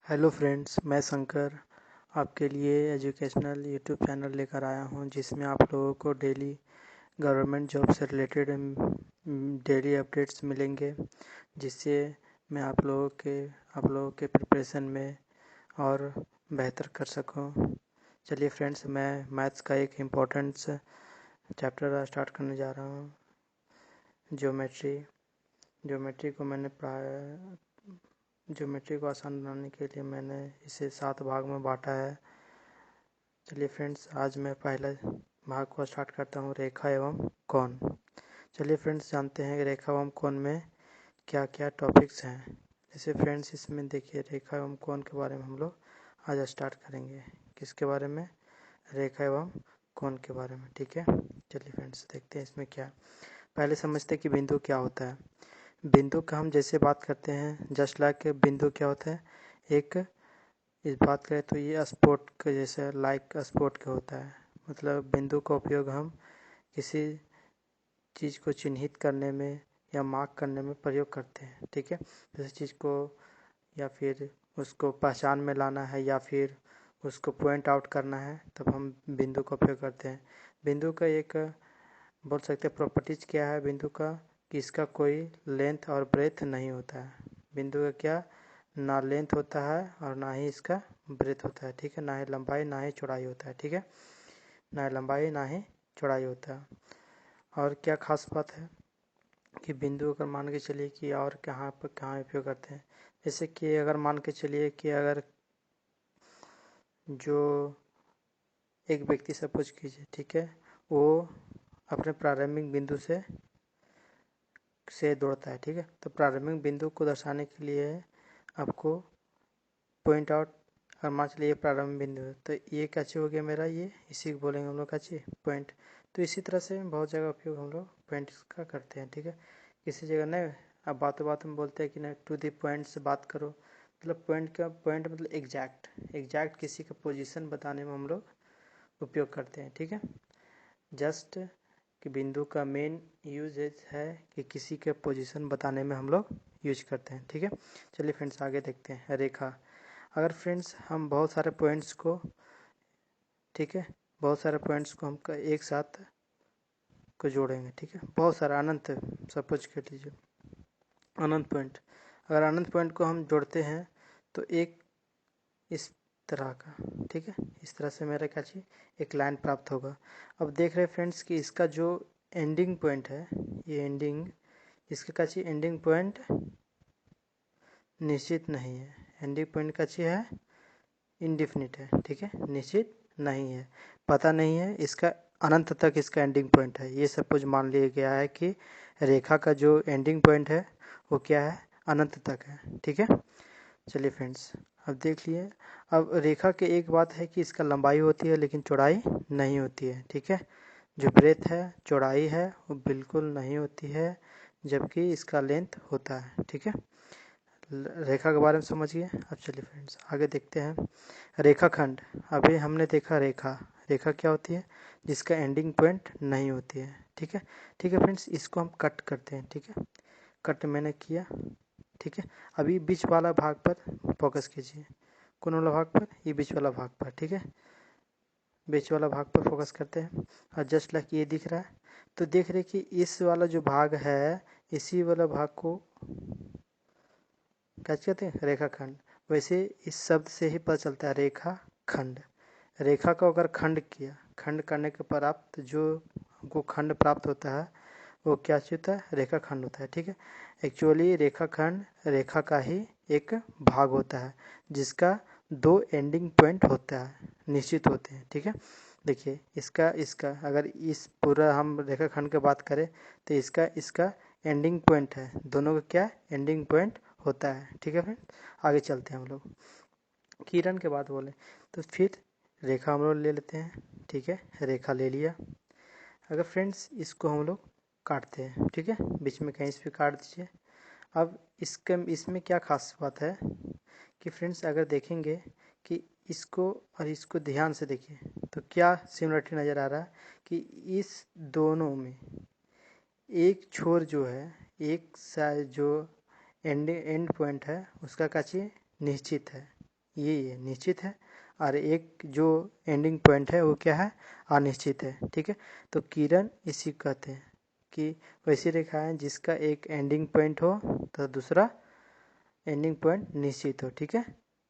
Hello friends, मैं शंकर आपके लिए एजुकेशनल यूट्यूब चैनल लेकर आया हूं जिसमें आप लोगों को डेली गवर्नमेंट जॉब से रिलेटेड डेली अपडेट्स मिलेंगे, जिससे मैं आप लोगों के प्रिपरेशन में और बेहतर कर सकूं। चलिए फ्रेंड्स, मैं मैथ्स का एक इम्पोर्टेंट चैप्टर स्टार्ट करने जा रहा हूं। ज्योमेट्री को आसान बनाने के लिए मैंने इसे 7 भाग में बांटा है। चलिए फ्रेंड्स, आज मैं पहले भाग को स्टार्ट करता हूँ, रेखा एवं कोण। चलिए फ्रेंड्स, जानते हैं कि रेखा एवं कोण में क्या क्या टॉपिक्स हैं। जैसे फ्रेंड्स, इसमें देखिए रेखा एवं कोण के बारे में हम लोग आज स्टार्ट करेंगे। किसके बारे में? रेखा एवं कोण के बारे में। ठीक है, चलिए फ्रेंड्स देखते हैं इसमें क्या। पहले समझते हैं कि बिंदु क्या होता है। बिंदु का हम जैसे बात करते हैं, जस्ट लाइक बिंदु क्या होता है, एक इस बात करें तो ये स्पोर्ट के जैसे लाइक स्पोर्ट का होता है। मतलब बिंदु का उपयोग हम किसी चीज़ को चिन्हित करने में या मार्क करने में प्रयोग करते हैं। ठीक है, जैसे चीज़ को या फिर उसको पहचान में लाना है या फिर उसको पॉइंट आउट करना है, तब हम बिंदु का उपयोग करते हैं। बिंदु का एक बोल सकते हैं प्रॉपर्टीज क्या है बिंदु का, कि इसका कोई लेंथ और ब्रेथ नहीं होता है। बिंदु का क्या, ना लेंथ होता है और ना ही इसका ब्रेथ होता है। ठीक है, ना ही लंबाई ना ही चौड़ाई होता है। ठीक है, ना ही लंबाई ना ही चौड़ाई होता है। और क्या खास बात है कि बिंदु अगर मान के चलिए कि और कहाँ पर कहाँ उपयोग करते हैं। जैसे कि अगर मान के चलिए कि अगर जो एक व्यक्ति सपोज कीजिए, ठीक है, वो अपने प्रारंभिक बिंदु से दौड़ता है। ठीक है, तो प्रारंभिक बिंदु को दर्शाने के लिए आपको पॉइंट आउट, और मान चलिए प्रारंभिक बिंदु है, तो ये क्या चीज़ हो गया मेरा, ये इसी को बोलेंगे हम लोग क्या चीज़, पॉइंट। तो इसी तरह से बहुत जगह उपयोग हम लोग पॉइंट का करते हैं। ठीक है, किसी जगह नहीं, अब बातों बात में बोलते हैं कि नहीं टू द पॉइंट से बात करो, मतलब पॉइंट का पॉइंट मतलब एग्जैक्ट किसी का पोजीशन बताने में हम लोग उपयोग करते हैं। ठीक है, जस्ट कि बिंदु का मेन यूज है कि किसी के पोजीशन बताने में हम लोग यूज करते हैं। ठीक है, चलिए फ्रेंड्स आगे देखते हैं। रेखा, अगर फ्रेंड्स हम बहुत सारे पॉइंट्स को, ठीक है, बहुत सारे पॉइंट्स को हम एक साथ को जोड़ेंगे। ठीक है, बहुत सारा अनंत, सपोज कर लीजिए अनंत पॉइंट, अगर अनंत पॉइंट को हम जोड़ते हैं तो एक इस तरह का, ठीक है, इस तरह से मेरा क्या चाहिए, एक लाइन प्राप्त होगा। अब देख रहे हैं फ्रेंड्स कि इसका जो एंडिंग पॉइंट है, ये एंडिंग, इसका क्या चाहिए, एंडिंग पॉइंट निश्चित नहीं है। एंडिंग पॉइंट का चाहिए है इनडिफिनिट है। ठीक है, निश्चित नहीं है, पता नहीं है इसका अनंत तक इसका एंडिंग पॉइंट है। ये सपोज मान लिया गया है कि रेखा का जो एंडिंग पॉइंट है वो क्या है, अनंत तक है। ठीक है, चलिए फ्रेंड्स अब देख लिए। अब रेखा के एक बात है कि इसका लंबाई होती है लेकिन चौड़ाई नहीं होती है। ठीक है, जो ब्रेथ है, चौड़ाई है, वो बिल्कुल नहीं होती है, जबकि इसका लेंथ होता है। ठीक है, रेखा के बारे में समझिए। अब चलिए फ्रेंड्स आगे देखते हैं। रेखाखंड, अभी हमने देखा रेखा क्या होती है, जिसका एंडिंग पॉइंट नहीं होती है। ठीक है, ठीक है फ्रेंड्स, इसको हम कट करते हैं। ठीक है, कट मैंने किया। ठीक है, अभी बीच वाला भाग पर फोकस कीजिए। कौन वाला भाग पर, ये बीच वाला भाग पर। ठीक है, बीच वाला भाग पर फोकस करते हैं। और जस्ट लाइक ये दिख रहा है, तो देख रहे कि इस वाला जो भाग है, इसी वाला भाग को क्या कहते हैं, रेखाखंड। वैसे इस शब्द से ही पता चलता है रेखा खंड। रेखा को अगर खंड किया, खंड करने के प्राप्त जो हमको खंड प्राप्त होता है वो क्या होता है, रेखा खंड होता है। ठीक है, एक्चुअली रेखा खंड रेखा का ही एक भाग होता है जिसका 2 एंडिंग पॉइंट होता है, निश्चित होते हैं। ठीक है, देखिए इसका इसका अगर इस पूरा हम रेखा खंड की बात करें तो इसका एंडिंग पॉइंट है, दोनों का क्या एंडिंग पॉइंट होता है। ठीक है फ्रेंड, आगे चलते हैं हम लोग। किरण के बाद बोले तो फिर रेखा हम लोग ले लेते हैं। ठीक है, रेखा ले लिया। अगर फ्रेंड्स इसको हम लोग काटते हैं, ठीक है, बीच में कहीं से भी काट दीजिए। अब इसमें क्या खास बात है कि फ्रेंड्स अगर देखेंगे कि इसको और इसको ध्यान से देखिए तो क्या सिमिलरिटी नज़र आ रहा है कि इस दोनों में एक छोर जो है, एक साइड जो एंड पॉइंट है उसका क्या चाहिए, निश्चित है। ये निश्चित है, और एक जो एंडिंग पॉइंट है वो क्या है, अनिश्चित है। ठीक है, तो किरण इसी को कहते हैं कि वैसी रेखा है जिसका एक एंडिंग पॉइंट हो तो दूसरा एंडिंग पॉइंट निश्चित हो। ठीक है,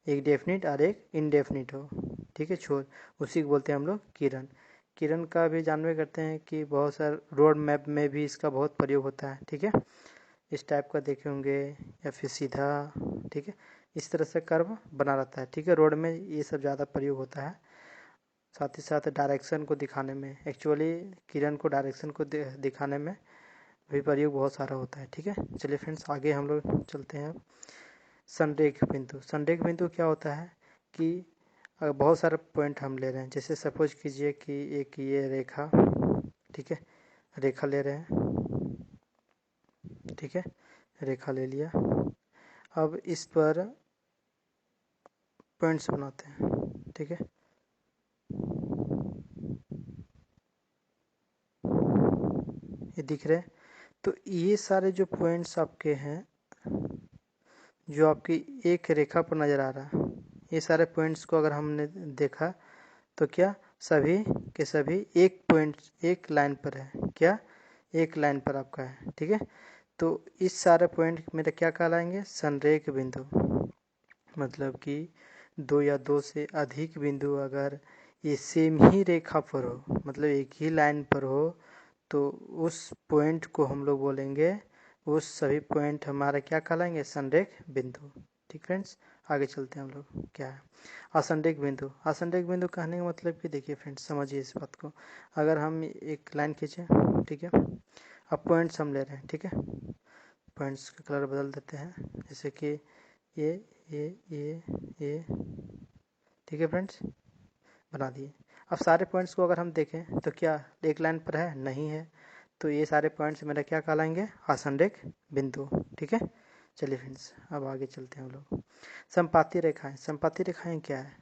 एक डेफिनिट और एक इनडेफिनिट हो। ठीक है, छोर, उसी को बोलते हैं हम लोग किरण। किरण का भी जानवे करते हैं कि बहुत सारे रोड मैप में भी इसका बहुत प्रयोग होता है। ठीक है, इस टाइप का देखे होंगे या फिर सीधा। ठीक है, इस तरह से कर्व बना रहता है। ठीक है, रोड में ये सब ज़्यादा प्रयोग होता है। साथ ही साथ डायरेक्शन को दिखाने में, एक्चुअली किरण को डायरेक्शन को दिखाने में भी प्रयोग बहुत सारा होता है। ठीक है, चलिए फ्रेंड्स आगे हम लोग चलते हैं। संरेख बिंदु, संरेख बिंदु क्या होता है कि अगर बहुत सारे पॉइंट हम ले रहे हैं, जैसे सपोज कीजिए कि एक ये रेखा, ठीक है, रेखा ले रहे हैं। ठीक है, रेखा ले लिया, अब इस पर पॉइंट्स बनाते हैं। ठीक है, ये दिख रहे हैं। तो ये सारे जो पॉइंट्स आपके हैं, जो आपकी एक रेखा पर नज़र आ रहा है, ये सारे पॉइंट्स को अगर हमने देखा तो क्या सभी के सभी एक पॉइंट एक लाइन पर है। क्या एक लाइन पर आपका है। ठीक है, तो इस सारे पॉइंट मेरे क्या कहलाएंगे, संरेख बिंदु। मतलब कि दो या दो से अधिक बिंदु अगर ये सेम ही रेखा पर हो, मतलब एक ही लाइन पर हो, तो उस पॉइंट को हम लोग बोलेंगे, उस सभी पॉइंट हमारा क्या कहलाएंगे, संरेख बिंदु। ठीक फ्रेंड्स, आगे चलते हैं हम लोग। क्या है असंरेख बिंदु। असंरेख बिंदु कहने का मतलब कि देखिए फ्रेंड्स, समझिए इस बात को। अगर हम एक लाइन खींचे, ठीक है, अब पॉइंट्स हम ले रहे हैं। ठीक है, पॉइंट्स का कलर बदल देते हैं, जैसे कि ये ये ये ये। ठीक है फ्रेंड्स, बना दिए। अब सारे पॉइंट्स को अगर हम देखें तो क्या एक लाइन पर है, नहीं है, तो ये सारे पॉइंट्स मेरा क्या कहलाएंगे, असंरेख बिंदु। ठीक है, चलिए फ्रेंड्स अब आगे चलते हैं हम लोग। संपाती रेखाएं, संपाती रेखाएं क्या है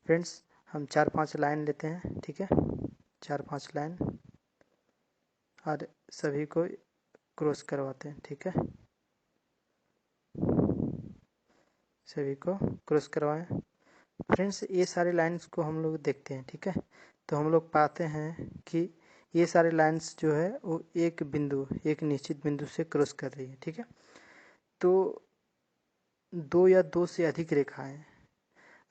फ्रेंड्स, हम 4-5 लाइन लेते हैं। ठीक है, 4-5 लाइन और सभी को क्रॉस करवाते हैं। ठीक है, सभी को क्रॉस करवाएं फ्रेंड्स। ये सारी लाइंस को हम लोग देखते हैं। ठीक है, तो हम लोग पाते हैं कि ये सारे लाइंस जो है वो एक बिंदु, एक निश्चित बिंदु से क्रॉस कर रही है। ठीक है, तो दो या दो से अधिक रेखाएं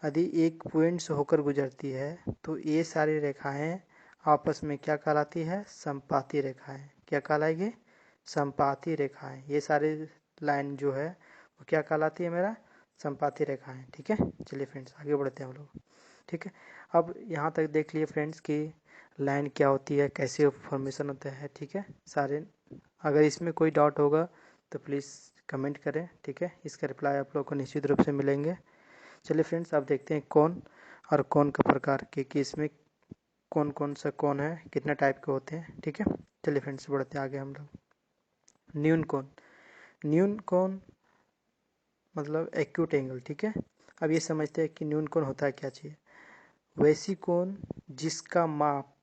यदि एक पॉइंट से होकर गुजरती है तो ये सारी रेखाएं आपस में क्या कहलाती है, संपाती रेखाएं। क्या कहलाएगी, संपाती रेखाएं। ये सारी लाइन जो है वो क्या कहलाती है, मेरा संपाती रेखाएं। ठीक है, चलिए फ्रेंड्स आगे बढ़ते हैं हम लोग। ठीक है, अब यहाँ तक देख लिए फ्रेंड्स कि लाइन क्या होती है, कैसे फॉर्मेशन होता है। ठीक है, सारे, अगर इसमें कोई डाउट होगा तो प्लीज़ कमेंट करें। ठीक है, इसका रिप्लाई आप लोग को निश्चित रूप से मिलेंगे। चलिए फ्रेंड्स अब देखते हैं कोण और कोण का प्रकार कि इसमें कौन कौन सा कोण है, कितना टाइप के होते हैं। ठीक है, चलिए फ्रेंड्स बढ़ते हैं आगे हम लोग। न्यून कोण, न्यून कोण मतलब एक्यूट एंगल। ठीक है, अब ये समझते हैं कि न्यून कोण होता है क्या चीज़। वैसी कोण जिसका माप,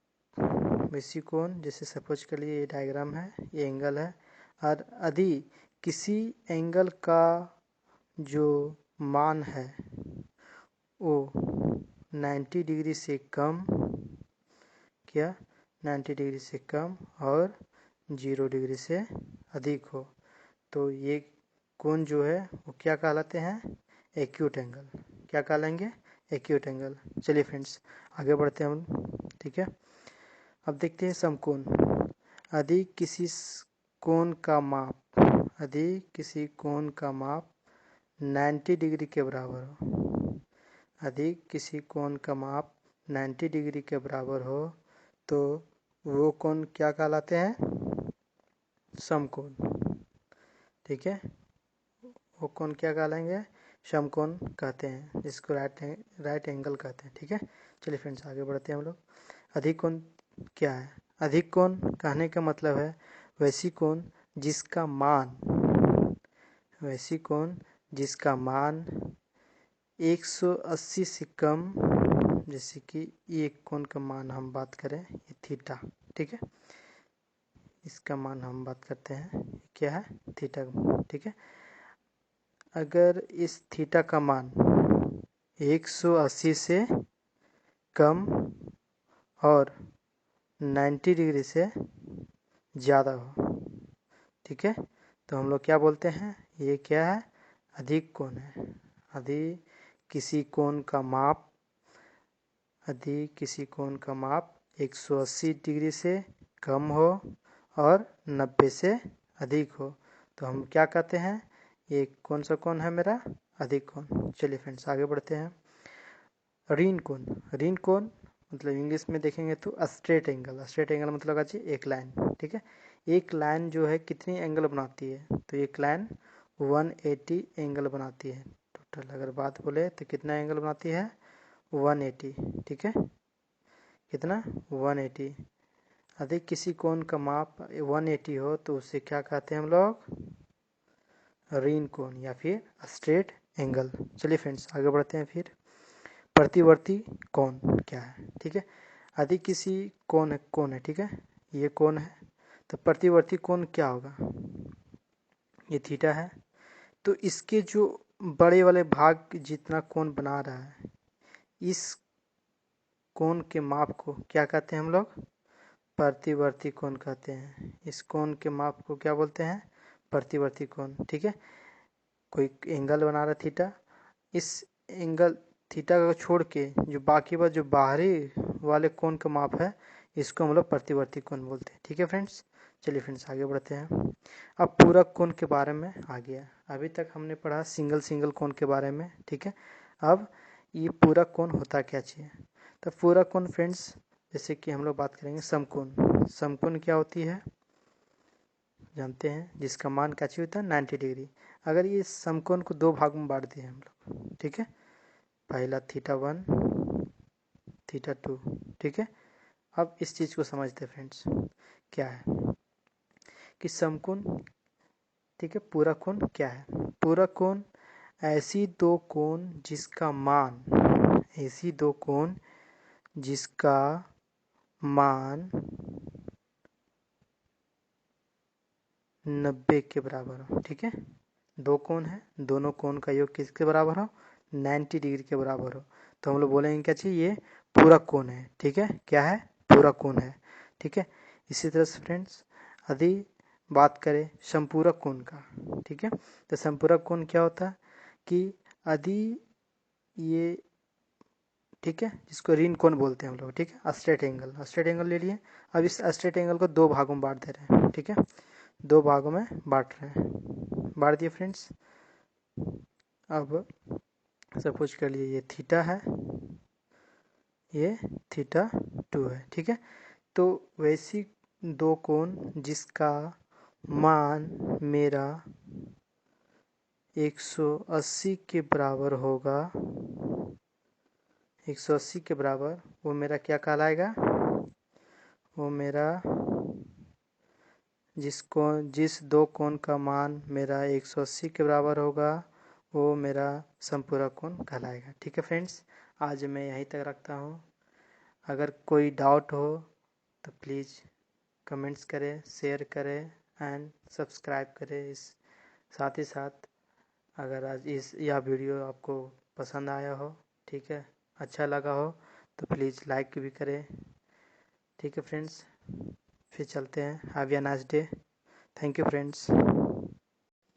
वैसी कोण जैसे सपोज के लिए ये डायग्राम है, ये एंगल है, और यदि किसी एंगल का जो मान है वो 90 डिग्री से कम, क्या 90 डिग्री से कम और 0 डिग्री से अधिक हो, तो ये कोण जो है वो क्या कहलाते हैं, एक्यूट एंगल। क्या कहलाएंगे, एक्यूट एंगल। चलिए फ्रेंड्स आगे बढ़ते हैं हम। ठीक है, अब देखते हैं समकोण। यदि किसी कोण का माप, यदि किसी कोण का माप 90 डिग्री के बराबर हो, यदि किसी कोण का माप 90 डिग्री के बराबर हो तो वो कोण क्या कहलाते हैं, समकोण। ठीक है, वो कोण क्या कहलाएंगे, समकोण कहते हैं, जिसको राइट एंगल कहते हैं। ठीक है, चलिए फ्रेंड्स आगे बढ़ते हैं हम लोग। अधिक कोण क्या है, अधिक कोण कहने का मतलब है वैसी कोण जिसका मान, वैसी कोण जिसका मान 180 से कम, जैसे कि ये कोण का मान हम बात करें, ये थीटा। ठीक है, इसका मान हम बात करते हैं, क्या है, थीटा। ठीक है, अगर इस थीटा का मान 180 से कम और 90 डिग्री से ज़्यादा हो। ठीक है, तो हम लोग क्या बोलते हैं, ये क्या है, अधिक कोण है। यदि किसी कोण का माप 180 डिग्री से कम हो और 90 से अधिक हो तो हम क्या कहते हैं, ये कौन सा कोण है मेरा, अधिक कोण। चलिए फ्रेंड्स आगे बढ़ते हैं। ऋण कोण मतलब इंग्लिश में देखेंगे तो स्ट्रेट एंगल मतलब अच्छी एक लाइन। ठीक है, एक लाइन जो है कितनी एंगल बनाती है, तो एक लाइन 180 एंगल बनाती है। टोटल अगर बात बोले तो कितना एंगल बनाती है, 180। ठीक है, कितना, 180। यदि किसी कोण का माप 180 हो तो उसे क्या कहते हैं हम लोग, ऋण कोण या फिर स्ट्रेट एंगल। चलिए फ्रेंड्स आगे बढ़ते हैं। फिर प्रतिवर्ती कोण क्या है। ठीक है, यदि किसी कोण है, ठीक है, ये कोण है, तो प्रतिवर्ती कोण क्या होगा, ये थीटा है। तो इसके जो बड़े वाले भाग जितना कोण बना रहा है, इस कोण के माप को क्या कहते हैं हम लोग, प्रतिवर्ती कोण कहते हैं। इस कोण के माप को क्या बोलते हैं, प्रतिवर्ती कोण। ठीक है, कोई एंगल बना रहा थीटा, इस एंगल थीटा को छोड़ के जो बाकी बात जो बाहरी वाले कोण का माप है, इसको हम लोग प्रतिवर्ती कोण बोलते हैं। ठीक है फ्रेंड्स, चलिए फ्रेंड्स आगे बढ़ते हैं। अब पूरक कोण के बारे में आ गया। अभी तक हमने पढ़ा सिंगल कोण के बारे में। ठीक है, अब ये पूरक कोण होता क्या चाहिए। तो पूरक कोण फ्रेंड्स, जैसे कि हम लोग बात करेंगे समकोण क्या होती है, जानते हैं, जिसका मान क्या चाहिए होता है, 90 डिग्री। अगर ये समकोण को दो भाग में बांट दिए हम लोग, ठीक है, पहला θ1 θ2। ठीक है, अब इस चीज़ को समझते हैं फ्रेंड्स, क्या है कि समकोण, ठीक है, पूरक कोण क्या है। पूरक कोण ऐसी दो कोण जिसका मान 90 के बराबर हो। ठीक है, दो कोण है, दोनों कोण का योग किसके बराबर हो, 90 डिग्री के बराबर हो, तो हम लोग बोलेंगे क्या चाहिए, ये पूरक कोण है। ठीक है, क्या है, पूरक कोण है। ठीक है, इसी तरह से फ्रेंड्स यदि बात करें संपूरक कोण का, ठीक है, तो संपूरक कोण क्या होता है कि यदि ये, ठीक है, जिसको ऋण कोण बोलते हैं हम लोग, ठीक है, स्ट्रेट एंगल ले लिए। अब इस स्ट्रेट एंगल को दो भागों में बांट दे रहे हैं। ठीक है, दो भागों में बांट रहे हैं, बांट दिए फ्रेंड्स। अब सपोज कर लिए ये थीटा है, ये θ2 है। ठीक है, तो वैसी दो कोण जिसका मान मेरा 180 के बराबर होगा, 180 के बराबर, वो मेरा क्या कहलाएगा, वो मेरा जिस दो कोण का मान मेरा 180 के बराबर होगा, वो मेरा संपूरक कोण कहलाएगा। ठीक है फ्रेंड्स, आज मैं यहीं तक रखता हूँ। अगर कोई डाउट हो तो प्लीज़ कमेंट्स करें, शेयर करें एंड सब्सक्राइब करें। इस साथ ही साथ अगर आज यह वीडियो आपको पसंद आया हो, ठीक है, अच्छा लगा हो, तो प्लीज़ लाइक भी करें। ठीक है फ्रेंड्स, फिर चलते हैं। Have a nice day. Thank you friends.